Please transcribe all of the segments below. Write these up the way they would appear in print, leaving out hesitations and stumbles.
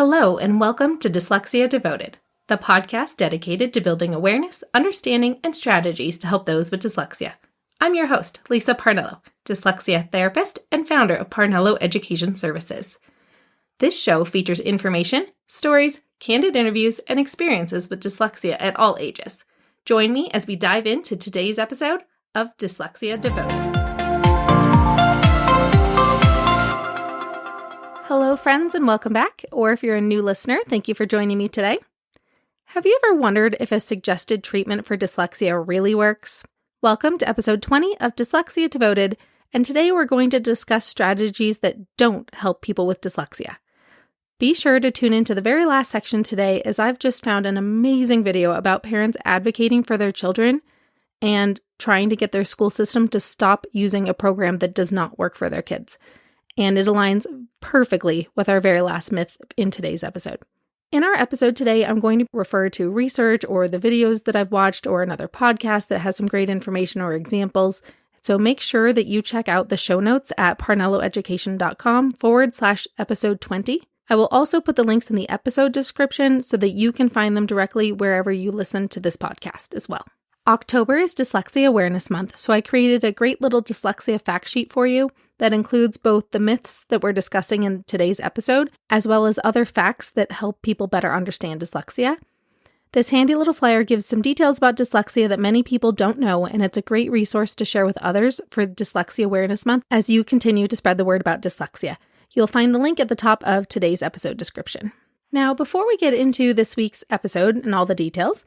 Hello, and welcome to Dyslexia Devoted, the podcast dedicated to building awareness, understanding, and strategies to help those with dyslexia. I'm your host, Lisa Parnello, dyslexia therapist and founder of Parnello Education Services. This show features information, stories, candid interviews, and experiences with dyslexia at all ages. Join me as we dive into today's episode of Dyslexia Devoted. Hello, friends, and welcome back. Or if you're a new listener, thank you for joining me today. Have you ever wondered if a suggested treatment for dyslexia really works? Welcome to episode 20 of Dyslexia Devoted, and today we're going to discuss strategies that don't help people with dyslexia. Be sure to tune into the very last section today, as I've just found an amazing video about parents advocating for their children and trying to get their school system to stop using a program that does not work for their kids. And it aligns perfectly with our very last myth in today's episode. In our episode today, I'm going to refer to research or the videos that I've watched or another podcast that has some great information or examples. So make sure that you check out the show notes at parnelloeducation.com/episode 20. I will also put the links in the episode description so that you can find them directly wherever you listen to this podcast as well. October is Dyslexia Awareness Month, so I created a great little dyslexia fact sheet for you that includes both the myths that we're discussing in today's episode, as well as other facts that help people better understand dyslexia. This handy little flyer gives some details about dyslexia that many people don't know, and it's a great resource to share with others for Dyslexia Awareness Month as you continue to spread the word about dyslexia. You'll find the link at the top of today's episode description. Now, before we get into this week's episode and all the details,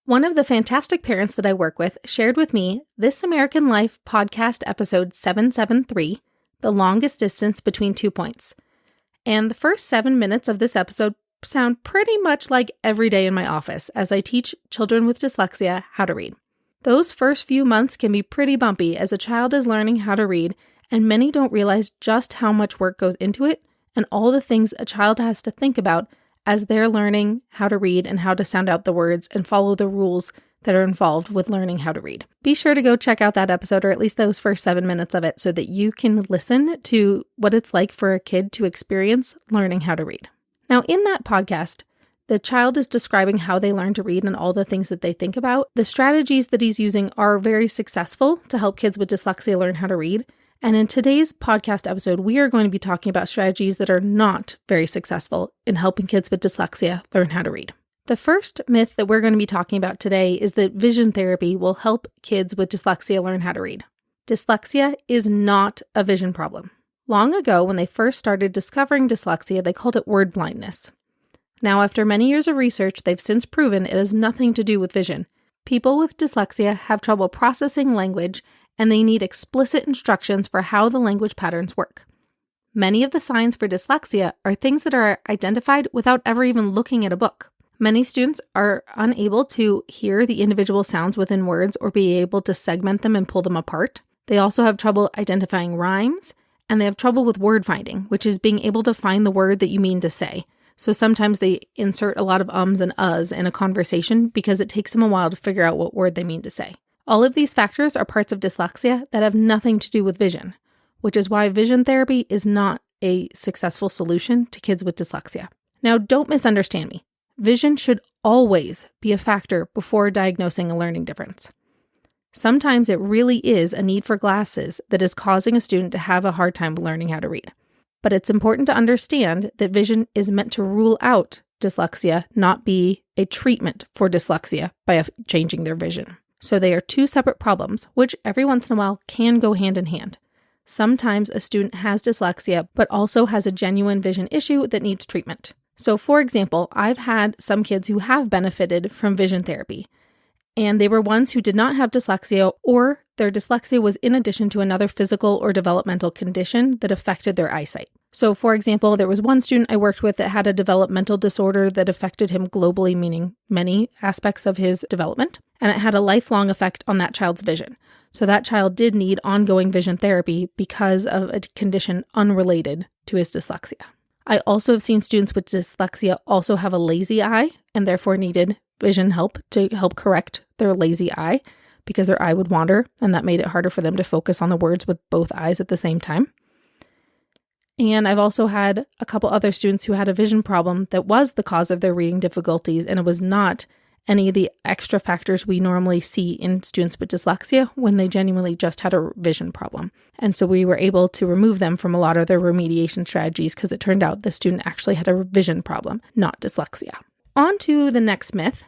one of the fantastic parents that I work with shared with me This American Life podcast episode 773, The Longest Distance Between 2 Points. And the first 7 minutes of this episode sound pretty much like every day in my office as I teach children with dyslexia how to read. Those first few months can be pretty bumpy as a child is learning how to read, and many don't realize just how much work goes into it and all the things a child has to think about as they're learning how to read and how to sound out the words and follow the rules that are involved with learning how to read. Be sure to go check out that episode, or at least those first 7 minutes of it, so that you can listen to what it's like for a kid to experience learning how to read. Now, in that podcast, the child is describing how they learn to read and all the things that they think about. The strategies that he's using are very successful to help kids with dyslexia learn how to read. And in today's podcast episode, we are going to be talking about strategies that are not very successful in helping kids with dyslexia learn how to read. The first myth that we're going to be talking about today is that vision therapy will help kids with dyslexia learn how to read. Dyslexia is not a vision problem. Long ago, when they first started discovering dyslexia, they called it word blindness. Now, after many years of research, they've since proven it has nothing to do with vision. People with dyslexia have trouble processing language, and they need explicit instructions for how the language patterns work. Many of the signs for dyslexia are things that are identified without ever even looking at a book. Many students are unable to hear the individual sounds within words or be able to segment them and pull them apart. They also have trouble identifying rhymes, and they have trouble with word finding, which is being able to find the word that you mean to say. So sometimes they insert a lot of ums and uhs in a conversation because it takes them a while to figure out what word they mean to say. All of these factors are parts of dyslexia that have nothing to do with vision, which is why vision therapy is not a successful solution to kids with dyslexia. Now, don't misunderstand me. Vision should always be a factor before diagnosing a learning difference. Sometimes it really is a need for glasses that is causing a student to have a hard time learning how to read. But it's important to understand that vision is meant to rule out dyslexia, not be a treatment for dyslexia by changing their vision. So they are two separate problems, which every once in a while can go hand in hand. Sometimes a student has dyslexia, but also has a genuine vision issue that needs treatment. So for example, I've had some kids who have benefited from vision therapy, and they were ones who did not have dyslexia, or their dyslexia was in addition to another physical or developmental condition that affected their eyesight. So for example, there was one student I worked with that had a developmental disorder that affected him globally, meaning many aspects of his development, and it had a lifelong effect on that child's vision. So that child did need ongoing vision therapy because of a condition unrelated to his dyslexia. I also have seen students with dyslexia also have a lazy eye and therefore needed vision help to help correct their lazy eye because their eye would wander, and that made it harder for them to focus on the words with both eyes at the same time. And I've also had a couple other students who had a vision problem that was the cause of their reading difficulties, and it was not any of the extra factors we normally see in students with dyslexia when they genuinely just had a vision problem. And so we were able to remove them from a lot of their remediation strategies because it turned out the student actually had a vision problem, not dyslexia. On to the next myth.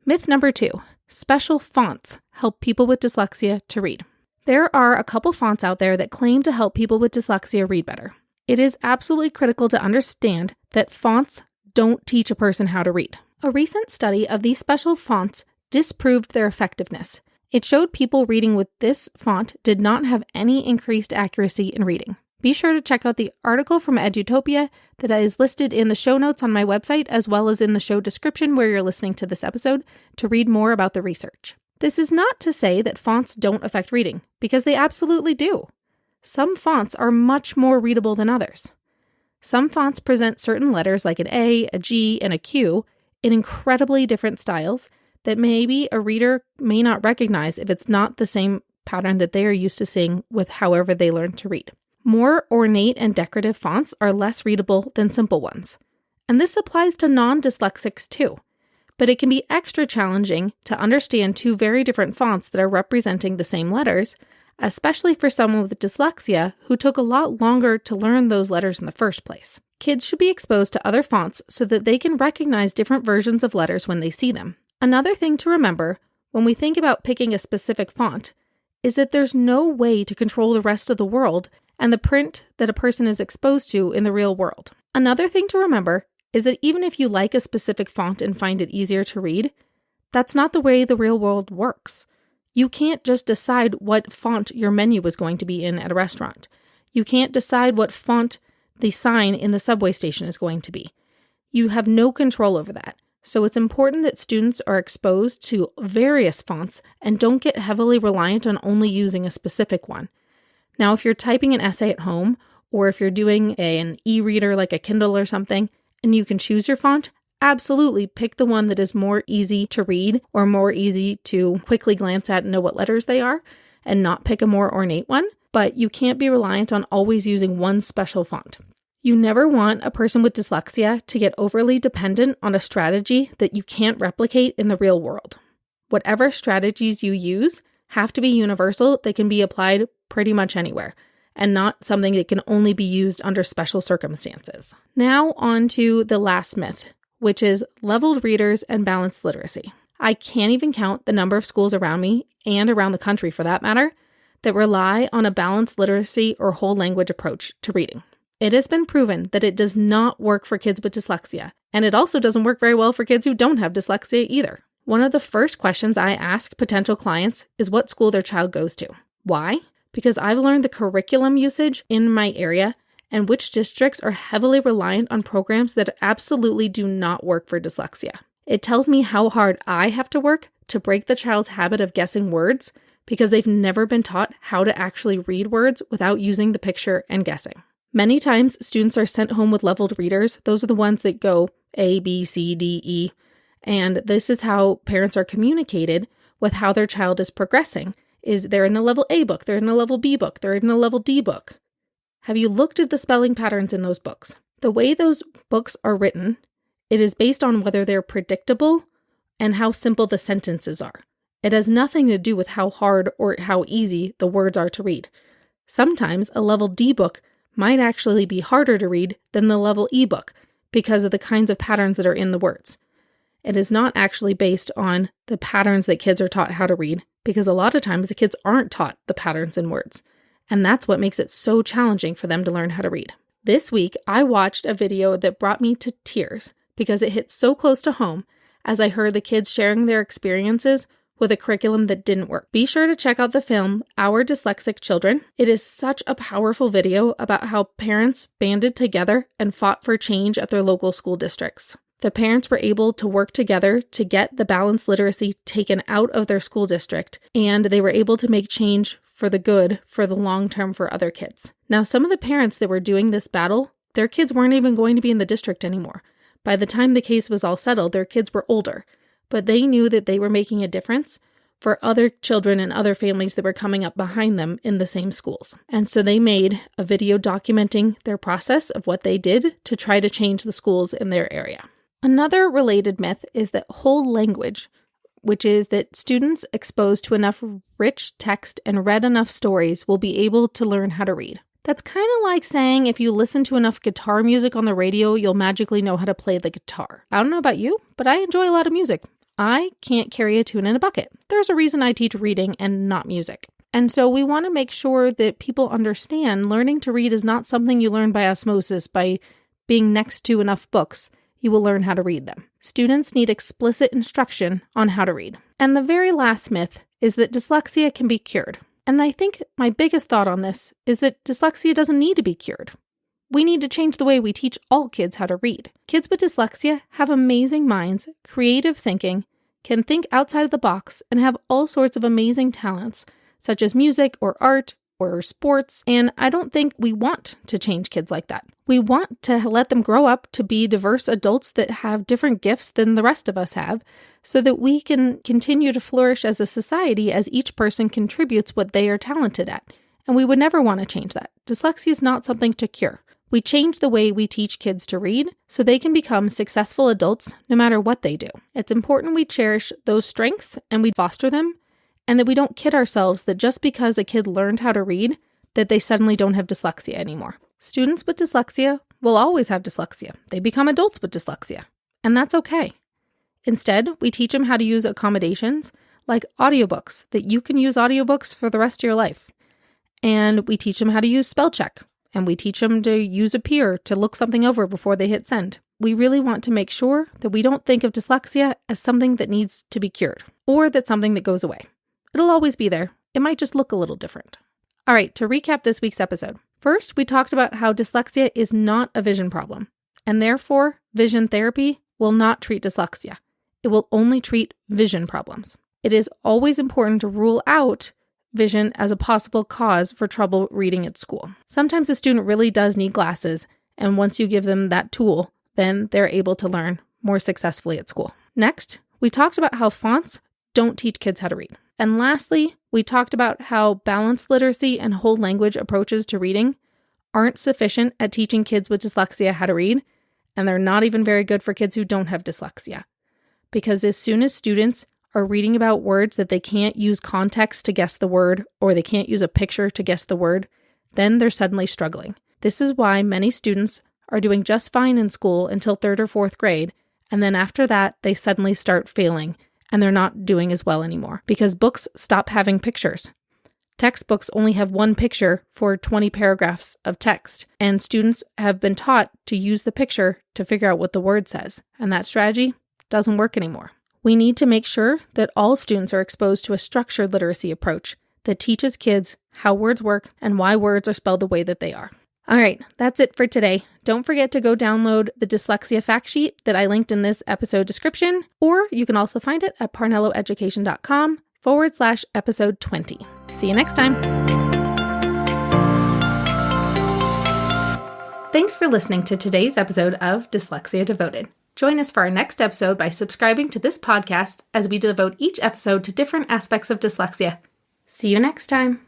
Myth number 2, special fonts help people with dyslexia to read. There are a couple fonts out there that claim to help people with dyslexia read better. It is absolutely critical to understand that fonts don't teach a person how to read. A recent study of these special fonts disproved their effectiveness. It showed people reading with this font did not have any increased accuracy in reading. Be sure to check out the article from Edutopia that is listed in the show notes on my website, as well as in the show description where you're listening to this episode, to read more about the research. This is not to say that fonts don't affect reading, because they absolutely do. Some fonts are much more readable than others. Some fonts present certain letters like an A, a G, and a Q in incredibly different styles that maybe a reader may not recognize if it's not the same pattern that they are used to seeing with however they learn to read. More ornate and decorative fonts are less readable than simple ones. And this applies to non-dyslexics too. But it can be extra challenging to understand two very different fonts that are representing the same letters, especially for someone with dyslexia who took a lot longer to learn those letters in the first place. Kids should be exposed to other fonts so that they can recognize different versions of letters when they see them. Another thing to remember when we think about picking a specific font is that there's no way to control the rest of the world and the print that a person is exposed to in the real world. Another thing to remember is that even if you like a specific font and find it easier to read, that's not the way the real world works. You can't just decide what font your menu is going to be in at a restaurant. You can't decide what font the sign in the subway station is going to be. You have no control over that. So it's important that students are exposed to various fonts and don't get heavily reliant on only using a specific one. Now, if you're typing an essay at home, or if you're doing an e-reader like a Kindle or something, and you can choose your font, absolutely pick the one that is more easy to read or more easy to quickly glance at and know what letters they are, and not pick a more ornate one. But you can't be reliant on always using one special font. You never want a person with dyslexia to get overly dependent on a strategy that you can't replicate in the real world. Whatever strategies you use have to be universal. They can be applied pretty much anywhere, and not something that can only be used under special circumstances. Now on to the last myth, which is leveled readers and balanced literacy. I can't even count the number of schools around me, and around the country for that matter, that rely on a balanced literacy or whole language approach to reading. It has been proven that it does not work for kids with dyslexia, and it also doesn't work very well for kids who don't have dyslexia either. One of the first questions I ask potential clients is what school their child goes to. Why? Because I've learned the curriculum usage in my area and which districts are heavily reliant on programs that absolutely do not work for dyslexia. It tells me how hard I have to work to break the child's habit of guessing words because they've never been taught how to actually read words without using the picture and guessing. Many times, students are sent home with leveled readers. Those are the ones that go A, B, C, D, E. And this is how parents are communicated with how their child is progressing. Is they're in a level A book, they're in a level B book, they're in a level D book. Have you looked at the spelling patterns in those books? The way those books are written, it is based on whether they're predictable and how simple the sentences are. It has nothing to do with how hard or how easy the words are to read. Sometimes a level D book might actually be harder to read than the level E book because of the kinds of patterns that are in the words. It is not actually based on the patterns that kids are taught how to read, because a lot of times the kids aren't taught the patterns in words. And that's what makes it so challenging for them to learn how to read. This week, I watched a video that brought me to tears because it hit so close to home as I heard the kids sharing their experiences with a curriculum that didn't work. Be sure to check out the film, Our Dyslexic Children. It is such a powerful video about how parents banded together and fought for change at their local school districts. The parents were able to work together to get the balanced literacy taken out of their school district, and they were able to make change for the good for the long term for other kids. Now, some of the parents that were doing this battle, their kids weren't even going to be in the district anymore. By the time the case was all settled, their kids were older, but they knew that they were making a difference for other children and other families that were coming up behind them in the same schools. And so they made a video documenting their process of what they did to try to change the schools in their area. Another related myth is that whole language, which is that students exposed to enough rich text and read enough stories will be able to learn how to read. That's kind of like saying if you listen to enough guitar music on the radio, you'll magically know how to play the guitar. I don't know about you, but I enjoy a lot of music. I can't carry a tune in a bucket. There's a reason I teach reading and not music. And so we want to make sure that people understand learning to read is not something you learn by osmosis, by being next to enough books. You will learn how to read them. Students need explicit instruction on how to read. And the very last myth is that dyslexia can be cured. And I think my biggest thought on this is that dyslexia doesn't need to be cured. We need to change the way we teach all kids how to read. Kids with dyslexia have amazing minds, creative thinking, can think outside of the box, and have all sorts of amazing talents, such as music or art or sports, and I don't think we want to change kids like that. We want to let them grow up to be diverse adults that have different gifts than the rest of us have, so that we can continue to flourish as a society as each person contributes what they are talented at. And we would never want to change that. Dyslexia is not something to cure. We change the way we teach kids to read so they can become successful adults no matter what they do. It's important we cherish those strengths and we foster them, and that we don't kid ourselves that just because a kid learned how to read, that they suddenly don't have dyslexia anymore. Students with dyslexia will always have dyslexia. They become adults with dyslexia, and that's okay. Instead, we teach them how to use accommodations like audiobooks, that you can use audiobooks for the rest of your life. And we teach them how to use spell check, and we teach them to use a peer to look something over before they hit send. We really want to make sure that we don't think of dyslexia as something that needs to be cured, or that's something that goes away. It'll always be there. It might just look a little different. All right, to recap this week's episode. First, we talked about how dyslexia is not a vision problem, and therefore vision therapy will not treat dyslexia. It will only treat vision problems. It is always important to rule out vision as a possible cause for trouble reading at school. Sometimes a student really does need glasses, and once you give them that tool, then they're able to learn more successfully at school. Next, we talked about how fonts don't teach kids how to read. And lastly, we talked about how balanced literacy and whole language approaches to reading aren't sufficient at teaching kids with dyslexia how to read, and they're not even very good for kids who don't have dyslexia. Because as soon as students are reading about words that they can't use context to guess the word, or they can't use a picture to guess the word, then they're suddenly struggling. This is why many students are doing just fine in school until 3rd or 4th grade, and then after that, they suddenly start failing, and they're not doing as well anymore, because books stop having pictures. Textbooks only have one picture for 20 paragraphs of text, and students have been taught to use the picture to figure out what the word says, and that strategy doesn't work anymore. We need to make sure that all students are exposed to a structured literacy approach that teaches kids how words work and why words are spelled the way that they are. All right, that's it for today. Don't forget to go download the dyslexia fact sheet that I linked in this episode description, or you can also find it at parnelloeducation.com/episode 20. See you next time. Thanks for listening to today's episode of Dyslexia Devoted. Join us for our next episode by subscribing to this podcast as we devote each episode to different aspects of dyslexia. See you next time.